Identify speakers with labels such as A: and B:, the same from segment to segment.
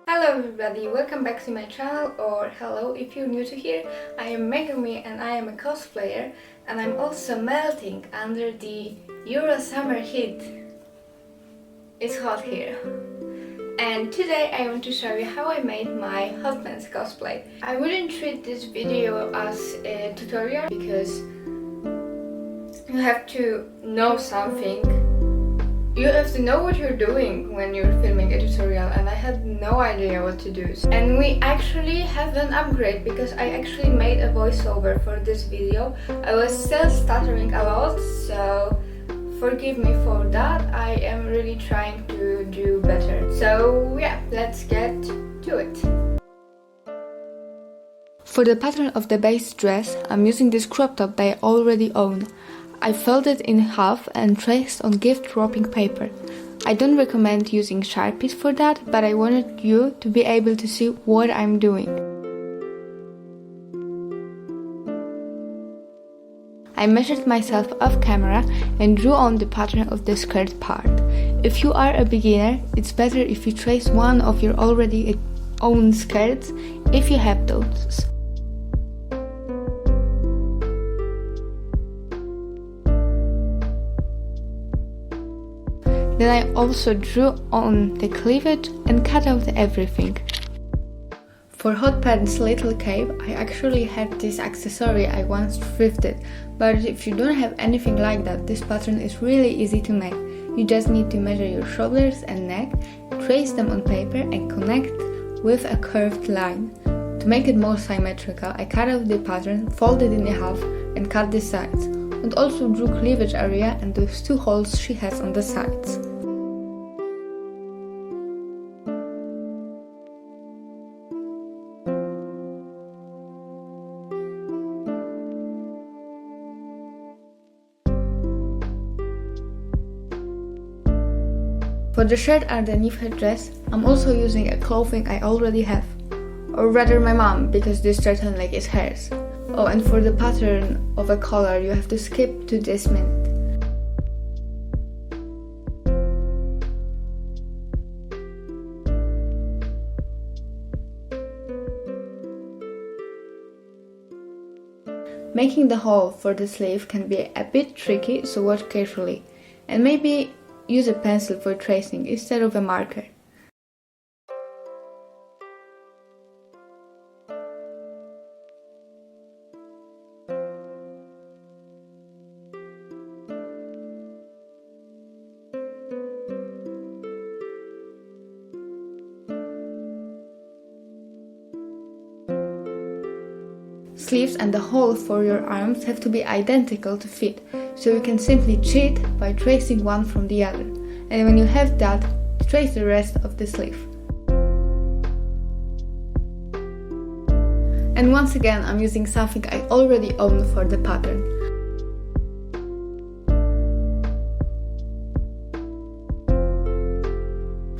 A: Hello everybody, welcome back to my channel, or hello if you're new to here. I am Megami and I am a cosplayer, and I'm also melting under the Euro summer heat. It's hot here. And today I want to show you how I made my Hot Pants cosplay. I wouldn't treat this video as a tutorial because you have to know something. You have to know what you're doing when you're filming a tutorial, and I had no idea what to do. And we actually have an upgrade because I actually made a voiceover for this video. I was still stuttering a lot, so forgive me for that. I am really trying to do better. So yeah, let's get to it. For the pattern of the base dress, I'm using this crop top that I already own. I folded it in half and traced on gift wrapping paper. I don't recommend using Sharpies for that, but I wanted you to be able to see what I'm doing. I measured myself off camera and drew on the pattern of the skirt part. If you are a beginner, it's better if you trace one of your already own skirts, if you have those. Then I also drew on the cleavage and cut out everything. For Hot Pants little cape, I actually had this accessory I once thrifted, but if you don't have anything like that, this pattern is really easy to make. You just need to measure your shoulders and neck, trace them on paper and connect with a curved line. To make it more symmetrical, I cut out the pattern, folded it in half and cut the sides, and also drew cleavage area and those two holes she has on the sides. For the shirt underneath her dress, I'm also using a clothing I already have, or rather my mom, because this certain leg is hers. Oh, and for the pattern of a collar, you have to skip to this minute. Making the hole for the sleeve can be a bit tricky, so watch carefully, and maybe use a pencil for tracing instead of a marker. Sleeves and the hole for your arms have to be identical to fit, so you can simply cheat by tracing one from the other, and when you have that, trace the rest of the sleeve. And once again, I'm using something I already own for the pattern.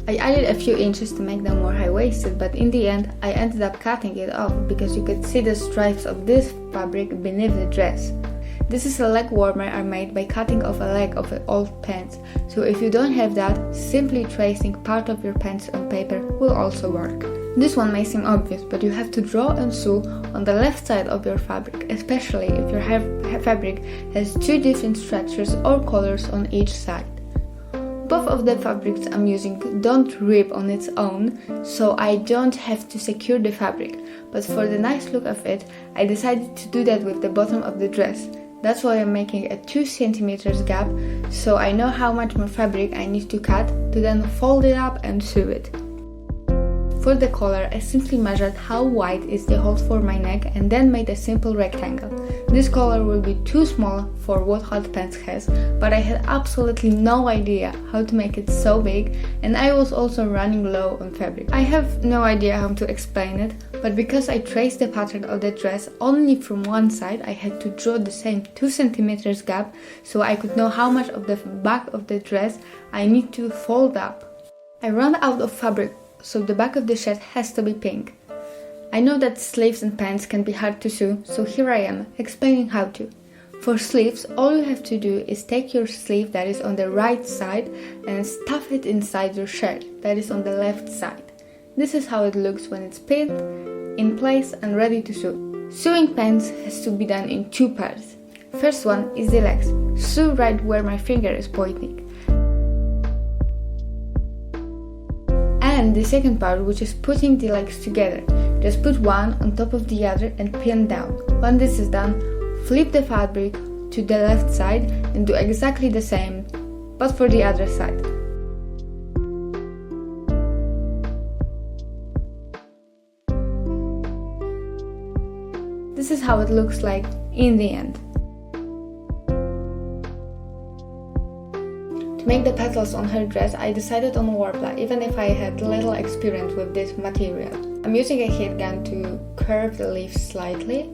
A: I added a few inches to make them more high-waisted, but in the end I ended up cutting it off because you could see the stripes of this fabric beneath the dress. This is a leg warmer I made by cutting off a leg of old pants, so if you don't have that, simply tracing part of your pants on paper will also work. This one may seem obvious, but you have to draw and sew on the left side of your fabric, especially if your fabric has two different structures or colors on each side. Both of the fabrics I'm using don't rip on its own, so I don't have to secure the fabric, but for the nice look of it, I decided to do that with the bottom of the dress. That's why I'm making a 2 cm gap, so I know how much more fabric I need to cut to then fold it up and sew it. For the collar, I simply measured how wide is the hole for my neck and then made a simple rectangle. This collar will be too small for what Hot Pants has, but I had absolutely no idea how to make it so big, and I was also running low on fabric. I have no idea how to explain it, but because I traced the pattern of the dress only from one side, I had to draw the same 2 cm gap so I could know how much of the back of the dress I need to fold up. I ran out of fabric, so the back of the shirt has to be pink. I know that sleeves and pants can be hard to sew, so here I am, explaining how to. For sleeves, all you have to do is take your sleeve that is on the right side and stuff it inside your shirt that is on the left side. This is how it looks when it's pinned in place and ready to sew. Sewing pants has to be done in two parts. First one is the legs. Sew right where my finger is pointing. And the second part, which is putting the legs together. Just put one on top of the other and pin down. When this is done, flip the fabric to the left side and do exactly the same, but for the other side. This is how it looks like in the end. To make the petals on her dress, I decided on Warbler, even if I had little experience with this material. I'm using a heat gun to curve the leaves slightly.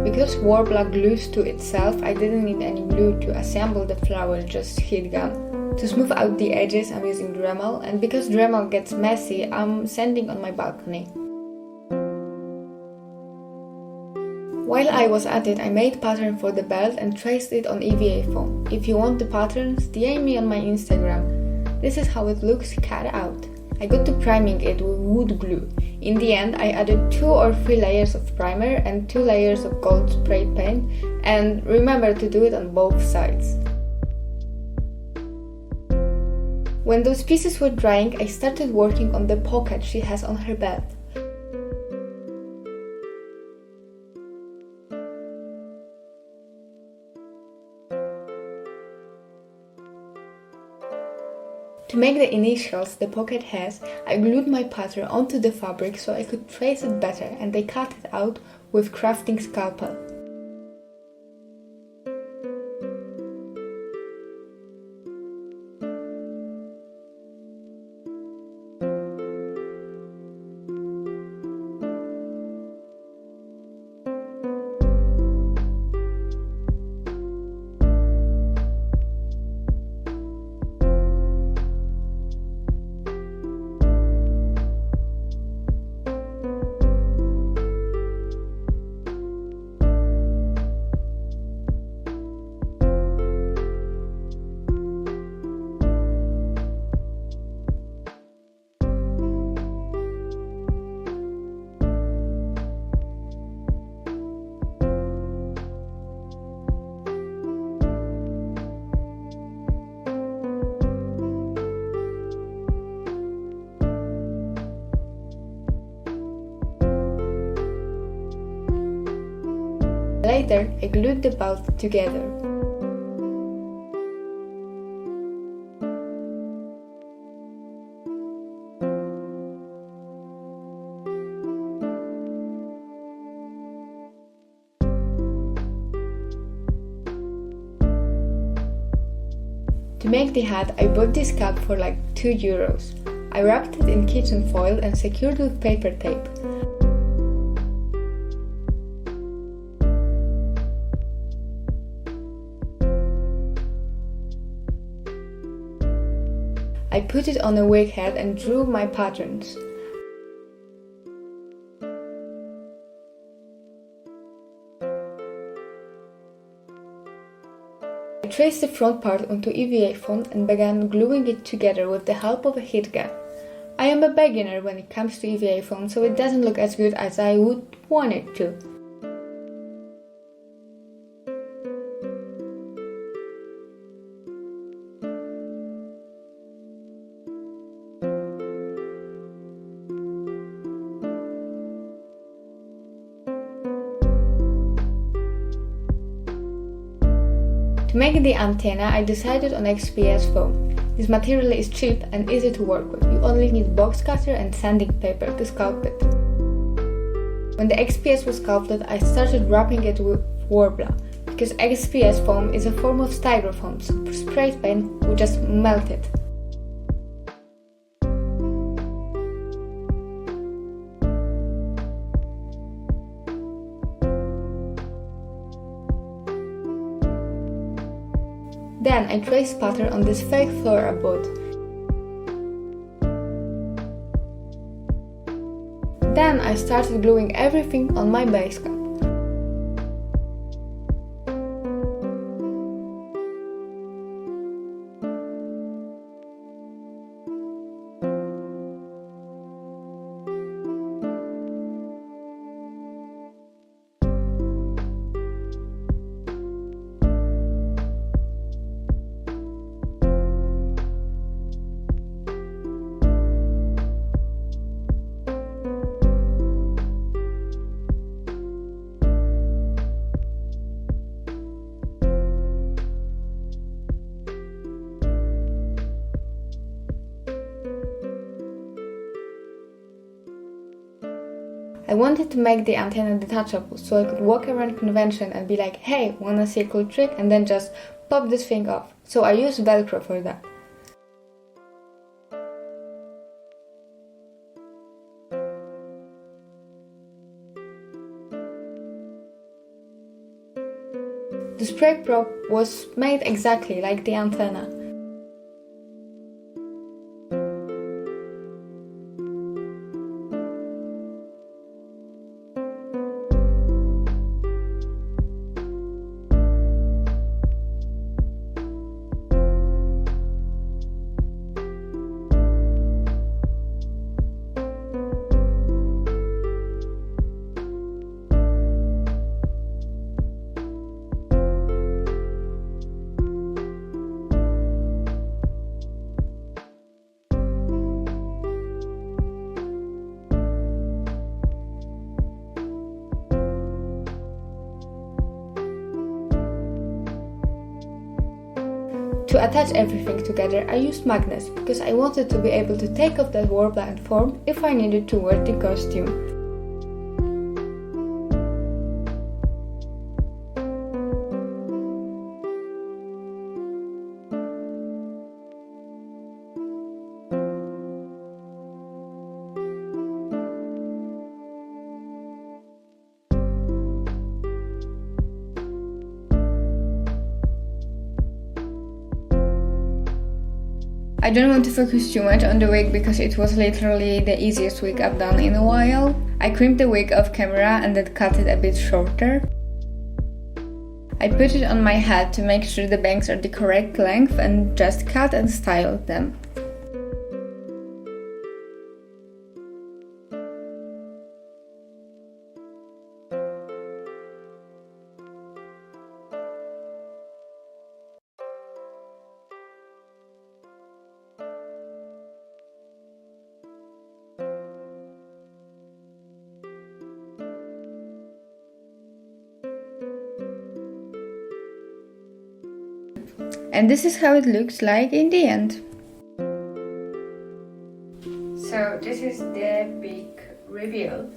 A: Because Warbler glues to itself, I didn't need any glue to assemble the flower, just heat gun. To smooth out the edges, I'm using Dremel, and because Dremel gets messy, I'm sanding on my balcony. While I was at it, I made pattern for the belt and traced it on EVA foam. If you want the patterns, DM me on my Instagram. This is how it looks cut out. I got to priming it with wood glue. In the end, I added 2 or 3 layers of primer and 2 layers of gold spray paint, and remember to do it on both sides. When those pieces were drying, I started working on the pocket she has on her belt. To make the initials the pocket has, I glued my pattern onto the fabric so I could trace it better, and I cut it out with crafting scalpel. Later, I glued the belt together. To make the hat, I bought this cap for like €2. I wrapped it in kitchen foil and secured with paper tape. I put it on a wig head and drew my patterns. I traced the front part onto EVA foam and began gluing it together with the help of a heat gun. I am a beginner when it comes to EVA foam, so it doesn't look as good as I would want it to. To make the antenna, I decided on XPS foam. This material is cheap and easy to work with. You only need box cutter and sanding paper to sculpt it. When the XPS was sculpted, I started wrapping it with Warbler, because XPS foam is a form of styrofoam, so spray paint would just melt it. Then I traced pattern on this fake flora board. Then I started gluing everything on my base cap. I wanted to make the antenna detachable so I could walk around convention and be like, hey, wanna see a cool trick? And then just pop this thing off. So I used Velcro for that. The spray prop was made exactly like the antenna. To attach everything together, I used magnets because I wanted to be able to take off that warbler and form if I needed to wear the costume. I don't want to focus too much on the wig because it was literally the easiest wig I've done in a while. I crimped the wig off camera and then cut it a bit shorter. I put it on my head to make sure the bangs are the correct length and just cut and styled them. And this is how it looks like in the end. So this is the big reveal.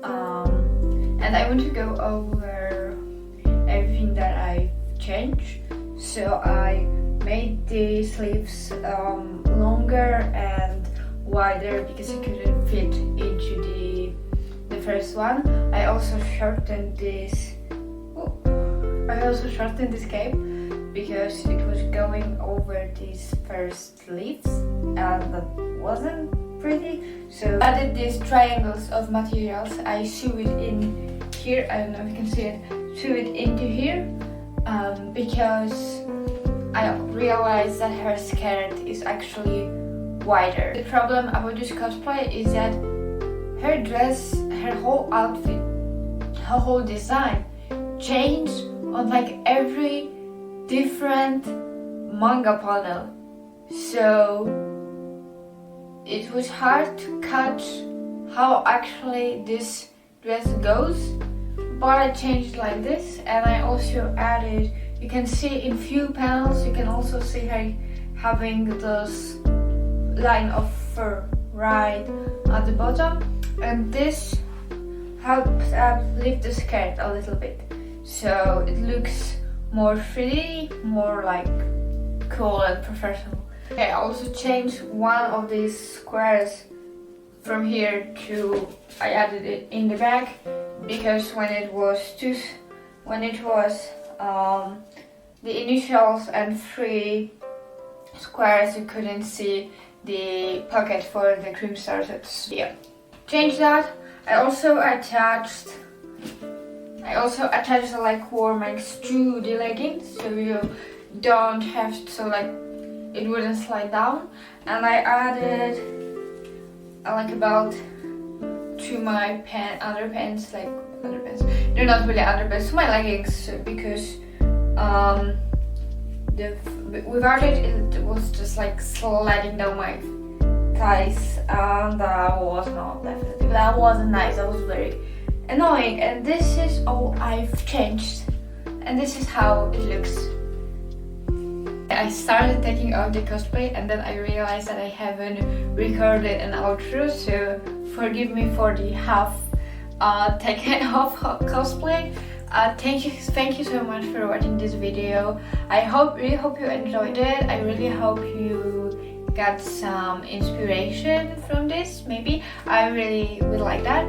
A: And I want to go over everything that I've changed. So I made the sleeves longer and wider because I couldn't fit into the first one. I also shortened this. Cape because it was going over these first sleeves and that wasn't pretty. So I added these triangles of materials. I sew it in here. I don't know if you can see it. Sew it into here because I realized that her skirt is actually wider. The problem about this cosplay is that her dress, her whole outfit, her whole design changed on like every different manga panel. So it was hard to catch how actually this dress goes, but I changed like this. And I also added, you can see in few panels, you can also see her having this line of fur right at the bottom, and this helps lift the skirt a little bit, so it looks more 3D, more like cool and professional. I also changed one of these squares from here to, I added it in the back because when it was the initials and 3 squares, you couldn't see the pocket for the cream stars. Yeah, change that. I also attached the like warmings to the leggings, so you don't have to, like, it wouldn't slide down. And I added like about to my underpants, they're not really underpants, to my leggings, because without it was just like sliding down my thighs, and that wasn't nice. That was very annoying. And this is all I've changed, and this is how it looks. I started taking out the cosplay and then I realized that I haven't recorded an outro, so forgive me for the half taken off Hot Cosplay. Thank you so much for watching this video. I really hope you enjoyed it. I really hope you got some inspiration from this. Maybe I really would like that.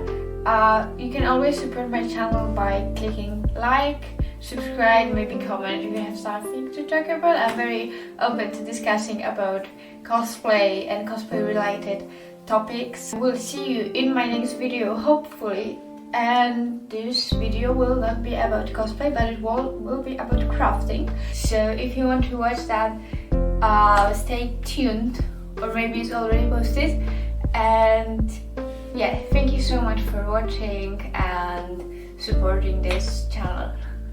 A: You can always support my channel by clicking like, subscribe, maybe comment if you have something to talk about. I'm very open to discussing about cosplay and cosplay related topics. We'll see you in my next video, hopefully. And this video will not be about cosplay, but it will be about crafting. So if you want to watch that, stay tuned, or maybe it's already posted. And yeah, thank you so much for watching and supporting this channel.